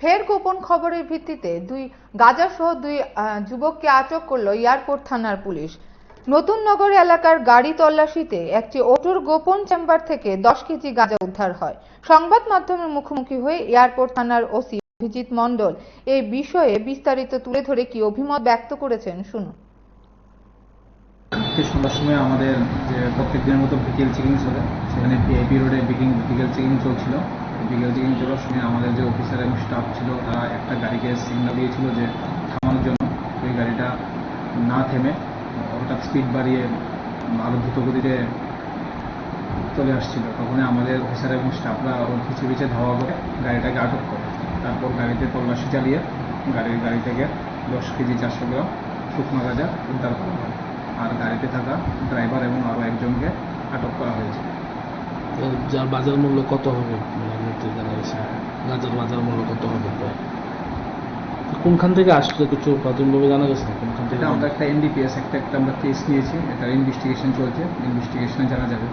ফের গোপন খবরের ভিত্তিতে গাঁজাসহ দুই যুবককে আটক করল এয়ারপোর্ট থানার পুলিশ। নতুননগর এলাকার গাড়ি তল্লাশিতে একটি অটোর গোপন চেম্বার থেকে 10 কেজি গাঁজা উদ্ধার হয়। সংবাদ মাধ্যমের মুখোমুখি হয়ে এয়ারপোর্ট থানার ওসি অভিজিৎ মণ্ডল এই বিষয়ে বিস্তারিত তুলে ধরে কি অভিমত ব্যক্ত করেছেন শুনুন। সন্ধ্যার সময় আমাদের যে প্রত্যেক দিনের মতো বিকেল চেকিং চলে, সেখানে পিআইপি রোডে বিকেল চেকিং চলছিল। বিকেল চেকিং চলার সময় আমাদের যে অফিসার এবং স্টাফ ছিল তারা একটা গাড়িকে সিগন্যাল দিয়েছিল যে থামানোর জন্য। ওই গাড়িটা না থেমে হঠাৎ স্পিড বাড়িয়ে আরও দ্রুত গতিতে চলে আসছিল। তখনই আমাদের অফিসার এবং স্টাফরা ওর পিছিয়ে পিছিয়ে ধাওয়া করে গাড়িটাকে আটক করে। তারপর গাড়িতে তল্লাশি চালিয়ে গাড়ি থেকে 10 কেজি 400 গ্রাম শুকনো গাঁজা উদ্ধার করা হয়। আর গাড়িতে থাকা ড্রাইভার এবং আরও একজনকে আটক করা হয়েছে। যার বাজার মূল্য কত হবে জানা গেছে? গাঁজার বাজার মূল্য কত হবে? কোনখান থেকে আসছে কিছু প্রাথমিকভাবে জানা গেছে? কোনখান থেকে? আমরা একটা এনডিপিএস একটা আমরা কেস নিয়েছি, এটা ইনভেস্টিগেশন চলছে, ইনভেস্টিগেশনে জানা যাবে।